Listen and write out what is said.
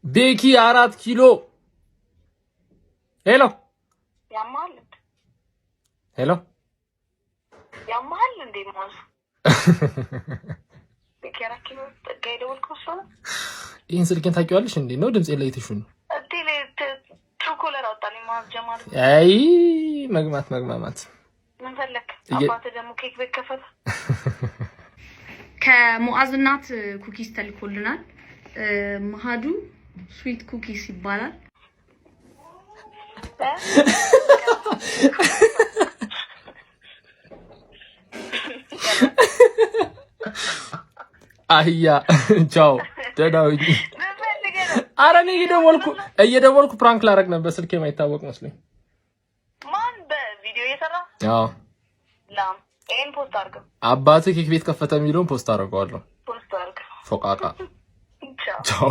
ቤኪ 4 ኪሎ ሄሎ ያማል ሄሎ ያማል እንዴ ማስ ቤኪ 4 ኪሎ ጋይደውል ኮሶ ይሄን ስልኬን ታውቂዋለሽ እንዴ ነው ድምጽ የለይተሽ ነው እቴሌ ትሩኮለር አውጣልኝ ማስ ጀማል አይ መግማት ምን ፈለክ አባቴ ደግሞ ኬክ ቤት ከፈተ ከሙአዝ እናት ኩኪስ ተልኮልናል ማሃዱ ስዊት ኩኪስ ይባላል አህያ ቻው ደዳውኝ አረኔ እየደወልኩ ፕራንክ ላረግ ነበር ስልኬ ማይታወቅ መስሎኝ ማን በቪዲዮ እየሰራ አዎ ላም ኤን ፖስት አድርገው አባቴ ኬክ ቤት ከፈተ የሚለውን ፖስት አደርገዋለሁ ፖስት አድርገው ፎቃቃ ቻው